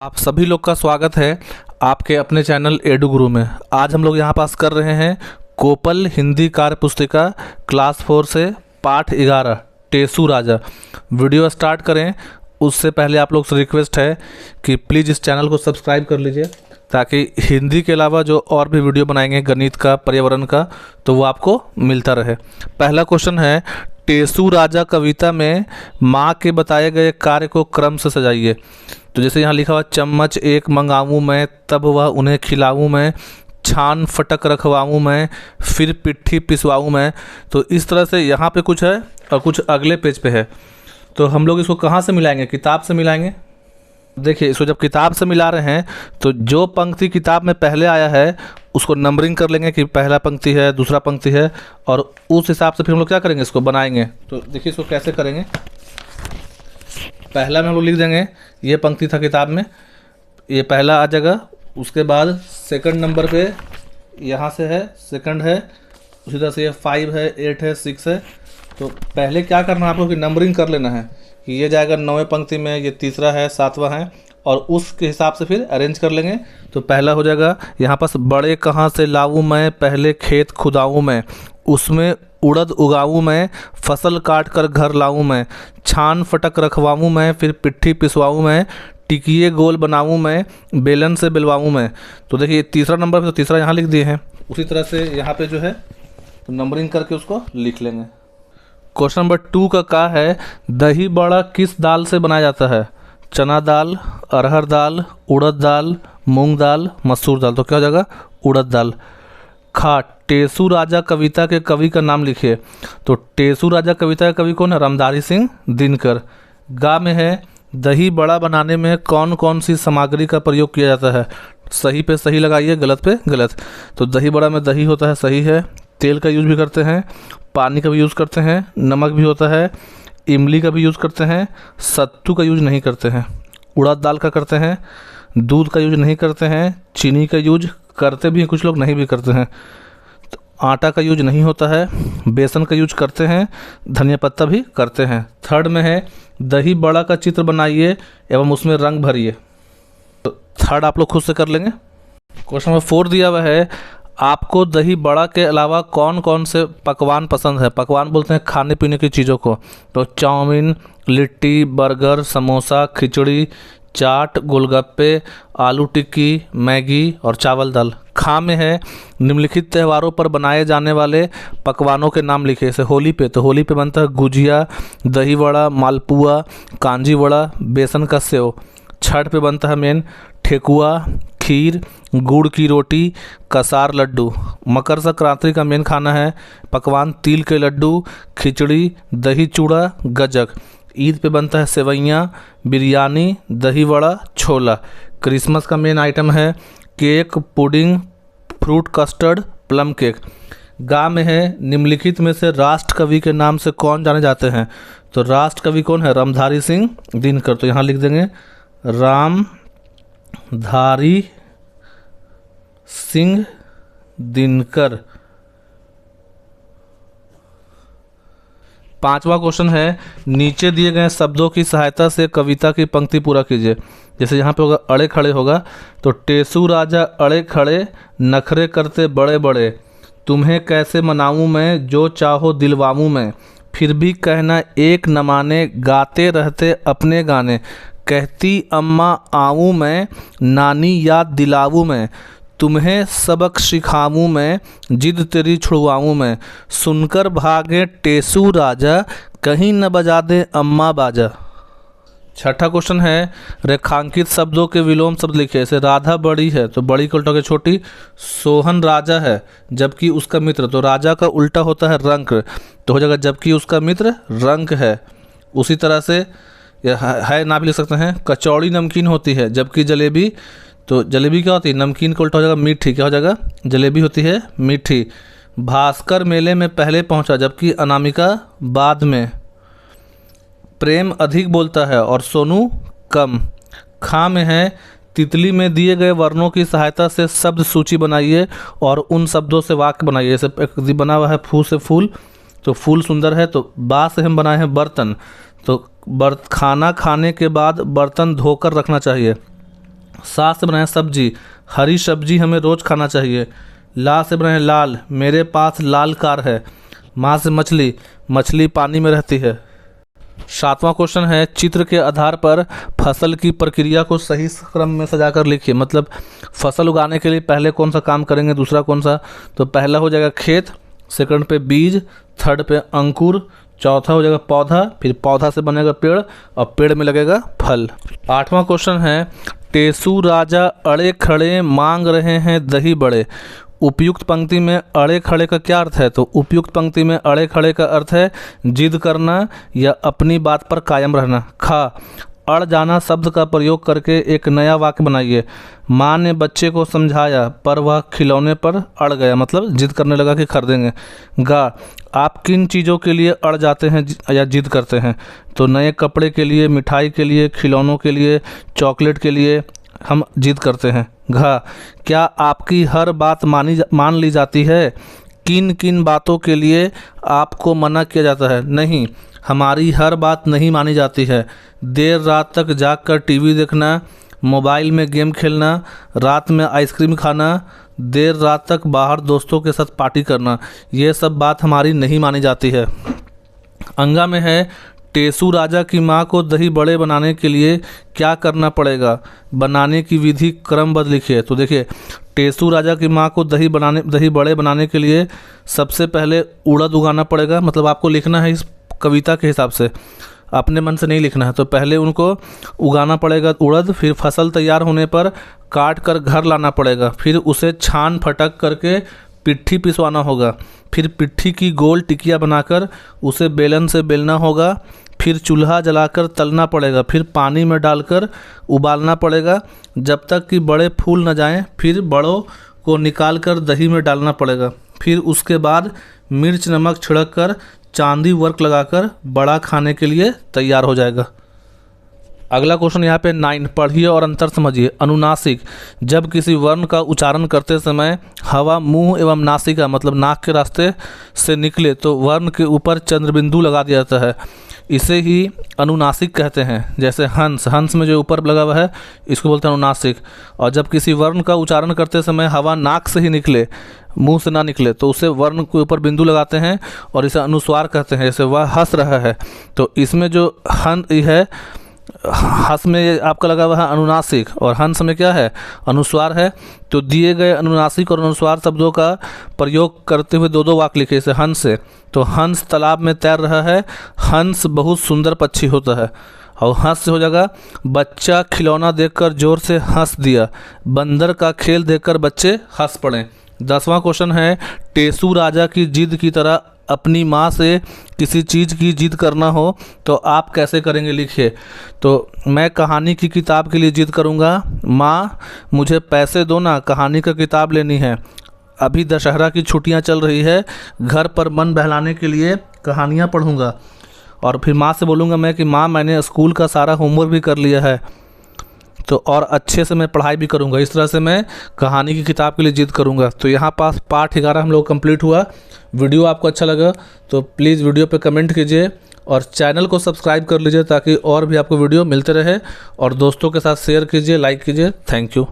आप सभी लोग का स्वागत है आपके अपने चैनल एडू गुरु में। आज हम लोग यहाँ पास कर रहे हैं कोपल हिंदी कार्य पुस्तिका क्लास 4 से पाठ 11 टेसू राजा। वीडियो स्टार्ट करें उससे पहले आप लोग से रिक्वेस्ट है कि प्लीज़ इस चैनल को सब्सक्राइब कर लीजिए ताकि हिंदी के अलावा जो और भी वीडियो बनाएंगे गणित का, पर्यावरण का, तो वो आपको मिलता रहे। पहला क्वेश्चन है, टेसू राजा कविता में माँ के बताए गए कार्य को क्रम से सजाइए। तो जैसे यहाँ लिखा हुआ, चम्मच एक मंगाऊँ मैं, तब वह उन्हें खिलाऊँ मैं, छान फटक रखवाऊँ मैं, फिर पिट्ठी पिसवाऊँ मैं। तो इस तरह से यहाँ पे कुछ है और कुछ अगले पेज पे है। तो हम लोग इसको कहाँ से मिलाएंगे? किताब से मिलाएंगे। देखिए, इसको जब किताब से मिला रहे हैं तो जो पंक्ति किताब में पहले आया है उसको नंबरिंग कर लेंगे कि पहला पंक्ति है, दूसरा पंक्ति है, और उस हिसाब से फिर हम लोग क्या करेंगे, इसको बनाएंगे। तो देखिए इसको कैसे करेंगे। पहला में हम लोग लिख देंगे, ये पंक्ति था किताब में, ये पहला आ जाएगा। उसके बाद सेकंड नंबर पे यहाँ से है, सेकंड है, उसी तरह से ये 5 है, 8 है, 6 है। तो पहले क्या करना है आपको कि नंबरिंग कर लेना है कि ये जाएगा 9वें पंक्ति में, ये तीसरा है, 7वां है, और उसके हिसाब से फिर अरेंज कर लेंगे। तो पहला हो जाएगा यहाँ पास, बड़े कहाँ से लाऊं मैं, पहले खेत खुदाऊं मैं, उसमें उड़द उगाऊं मैं, फसल काट कर घर लाऊं मैं, छान फटक रखवाऊं मैं, फिर पिट्ठी पिसवाऊं मैं, टिकिए गोल बनाऊं मैं, बेलन से बिलवाऊं मैं। तो देखिए तीसरा नंबर पे, तो तीसरा यहाँ लिख दिए हैं। उसी तरह से यहाँ पे जो है तो नंबरिंग करके उसको लिख लेंगे। क्वेश्चन नंबर 2 का है, दही बड़ा किस दाल से बनाया जाता है? चना दाल, अरहर दाल, उड़द दाल, मूंग दाल, मसूर दाल। तो क्या हो जाएगा? उड़द दाल। खा, टेसू राजा कविता के कवि का नाम लिखिए। तो टेसू राजा कविता के कवि कौन है? रामधारी सिंह दिनकर। गा में है, दही बड़ा बनाने में कौन कौन सी सामग्री का प्रयोग किया जाता है? सही पे सही लगाइए, गलत पे गलत। तो दही बड़ा में दही होता है, सही है। तेल का यूज़ भी करते हैं, पानी का भी यूज़ करते हैं, नमक भी होता है, इमली का भी यूज़ करते हैं, सत्तू का यूज़ नहीं करते हैं, उड़द दाल का करते हैं, दूध का यूज़ नहीं करते हैं, चीनी का यूज़ करते भी हैं, कुछ लोग नहीं भी करते हैं, तो आटा का यूज नहीं होता है, बेसन का यूज करते हैं, धनिया पत्ता भी करते हैं। थर्ड में है, दही बड़ा का चित्र बनाइए एवं उसमें रंग भरिए। तो थर्ड आप लोग खुद से कर लेंगे। क्वेश्चन नंबर 4 दिया हुआ है, आपको दही बड़ा के अलावा कौन कौन से पकवान पसंद है? पकवान बोलते हैं खाने पीने की चीज़ों को। तो चाउमीन, लिट्टी, बर्गर, समोसा, खिचड़ी, चाट, गोलगप्पे, आलू टिक्की, मैगी और चावल दाल। खा में है, निम्नलिखित त्योहारों पर बनाए जाने वाले पकवानों के नाम लिखे। जैसे होली पे, तो होली पे बनता है गुजिया, दही वड़ा, मालपुआ, कांजी वड़ा, बेसन का सेव। छठ पे बनता है मेन ठेकुआ, खीर, गुड़ की रोटी, कसार लड्डू। मकर संक्रांति का मेन खाना है पकवान तिल के लड्डू, खिचड़ी, दही चूड़ा, गजक। ईद पे बनता है सेवइयाँ, बिरयानी, दही वड़ा, छोला। क्रिसमस का मेन आइटम है cake, pudding, fruit custard, plum cake. गा में है, निम्नलिखित में से राष्ट्र कवि के नाम से कौन जाने जाते हैं? तो राष्ट्र कवि कौन है? रामधारी सिंह दिनकर। तो यहाँ लिख देंगे रामधारी सिंह दिनकर। 5वां क्वेश्चन है, नीचे दिए गए शब्दों की सहायता से कविता की पंक्ति पूरा कीजिए। जैसे यहाँ पे होगा अड़े खड़े होगा, तो टेसू राजा अड़े खड़े, नखरे करते बड़े बड़े, तुम्हें कैसे मनाऊं मैं, जो चाहो दिलवाऊं मैं, फिर भी कहना एक न माने, गाते रहते अपने गाने, कहती अम्मा आऊँ मैं, नानी याद दिलाऊँ मैं, तुम्हें सबक सिखाऊँ मैं, जिद तेरी छुड़वाऊँ मैं, सुनकर भागे टेसू राजा, कहीं न बजा दे अम्मा बाजा। छठा क्वेश्चन है, रेखांकित शब्दों के विलोम शब्द लिखे। जैसे राधा बड़ी है, तो बड़ी का उल्टा होगा छोटी। सोहन राजा है जबकि उसका मित्र, तो राजा का उल्टा होता है रंक, तो हो जाएगा जबकि उसका मित्र रंक है। उसी तरह से है ना भी लिख सकते हैं। कचौड़ी नमकीन होती है जबकि जलेबी, तो जलेबी क्या होती है? नमकीन का उल्टा हो जाएगा मीठी। क्या हो जाएगा? जलेबी होती है मीठी। भास्कर मेले में पहले पहुंचा जबकि अनामिका बाद में। प्रेम अधिक बोलता है और सोनू कम। खा में है, तितली में दिए गए वर्णों की सहायता से शब्द सूची बनाइए और उन शब्दों से वाक्य बनाइए। जैसे एक बना हुआ है फूल से फूल, तो फूल सुंदर है, तो बा से हम बनाए हैं बर्तन, तो खाना खाने के बाद बर्तन धोकर रखना चाहिए। सा से बनाए सब्जी, हरी सब्जी हमें रोज़ खाना चाहिए। ला से बनाए लाल, मेरे पास लाल कार है। माँ से मछली, मछली पानी में रहती है। 7वां क्वेश्चन है, चित्र के आधार पर फसल की प्रक्रिया को सही क्रम में सजाकर लिखिए। मतलब फसल उगाने के लिए पहले कौन सा काम करेंगे, दूसरा कौन सा। तो पहला हो जाएगा खेत, सेकंड पे बीज, थर्ड पे अंकुर, चौथा हो जाएगा पौधा, फिर पौधा से बनेगा पेड़ और पेड़ में लगेगा फल। 8वां क्वेश्चन है, टेसू राजा अड़े खड़े मांग रहे हैं दही बड़े। उपयुक्त पंक्ति में अड़े खड़े का क्या अर्थ है। तो उपयुक्त पंक्ति में अड़े खड़े का अर्थ है जिद करना या अपनी बात पर कायम रहना। खा, अड़ जाना शब्द का प्रयोग करके एक नया वाक्य बनाइए। माँ ने बच्चे को समझाया पर वह खिलौने पर अड़ गया, मतलब जिद करने लगा कि खरीदेंगे। गा, आप किन चीज़ों के लिए अड़ जाते हैं या जिद करते हैं। तो नए कपड़े के लिए, मिठाई के लिए, खिलौनों के लिए, चॉकलेट के लिए हम जिद करते हैं। घा, क्या आपकी हर बात मान ली जाती है। किन किन बातों के लिए आपको मना किया जाता है। नहीं, हमारी हर बात नहीं मानी जाती है। देर रात तक जागकर टीवी देखना, मोबाइल में गेम खेलना, रात में आइसक्रीम खाना, देर रात तक बाहर दोस्तों के साथ पार्टी करना, ये सब बात हमारी नहीं मानी जाती है। अंगा में है, टेसू राजा की माँ को दही बड़े बनाने के लिए क्या करना पड़ेगा। बनाने की विधि क्रमबद्ध लिखिए। तो देखिए, टेसू राजा की माँ को दही बड़े बनाने के लिए सबसे पहले उड़द उगाना पड़ेगा। मतलब आपको लिखना है इस कविता के हिसाब से, अपने मन से नहीं लिखना है। तो पहले उनको उगाना पड़ेगा उड़द, फिर फसल तैयार होने पर काट कर घर लाना पड़ेगा, फिर उसे छान फटक करके पिट्ठी पिसवाना होगा, फिर पिट्ठी की गोल टिकिया बनाकर उसे बेलन से बेलना होगा, फिर चूल्हा जलाकर तलना पड़ेगा, फिर पानी में डालकर उबालना पड़ेगा जब तक कि बड़े फूल न जाएं, फिर बड़ों को निकाल कर दही में डालना पड़ेगा, फिर उसके बाद मिर्च नमक छिड़क कर चांदी वर्क लगाकर बड़ा खाने के लिए तैयार हो जाएगा। अगला क्वेश्चन यहाँ पे 9, पढ़िए और अंतर समझिए। अनुनासिक, जब किसी वर्ण का उच्चारण करते समय हवा मुंह एवं नासिका मतलब नाक के रास्ते से निकले तो वर्ण के ऊपर चंद्रबिंदु लगा दिया जाता है, इसे ही अनुनासिक कहते हैं। जैसे हंस, हंस में जो ऊपर लगा हुआ है इसको बोलते हैं अनुनासिक। और जब किसी वर्ण का उच्चारण करते समय हवा नाक से ही निकले, मुंह से ना निकले, तो उसे वर्ण के ऊपर बिंदु लगाते हैं और इसे अनुस्वार कहते हैं। जैसे वह हंस रहा है, तो इसमें जो है हंस में आपका लगा हुआ है अनुनासिक और हंस में क्या है, अनुस्वार है। तो दिए गए अनुनासिक और अनुस्वार शब्दों का प्रयोग करते हुए दो वाक्य लिखे। जैसे हंस से, तो हंस तालाब में तैर रहा है, हंस बहुत सुंदर पक्षी होता है। और हंस से हो जाएगा, बच्चा खिलौना देखकर जोर से हंस दिया, बंदर का खेल देखकर बच्चे हंस पड़े। 10वां क्वेश्चन है, टेसू राजा की जिद की तरह अपनी माँ से किसी चीज़ की जिद करना हो तो आप कैसे करेंगे, लिखिए। तो मैं कहानी की किताब के लिए जिद करूँगा, माँ मुझे पैसे दो ना, कहानी का किताब लेनी है। अभी दशहरा की छुट्टियाँ चल रही है, घर पर मन बहलाने के लिए कहानियाँ पढ़ूँगा। और फिर माँ से बोलूँगा मैं कि माँ मैंने स्कूल का सारा होमवर्क भी कर लिया है, तो और अच्छे से मैं पढ़ाई भी करूँगा। इस तरह से मैं कहानी की किताब के लिए जिद करूँगा। तो यहाँ पास पार्ट 11 हम लोग कंप्लीट हुआ। वीडियो आपको अच्छा लगा तो प्लीज़ वीडियो पे कमेंट कीजिए और चैनल को सब्सक्राइब कर लीजिए ताकि और भी आपको वीडियो मिलते रहे, और दोस्तों के साथ शेयर कीजिए, लाइक कीजिए। Thank you.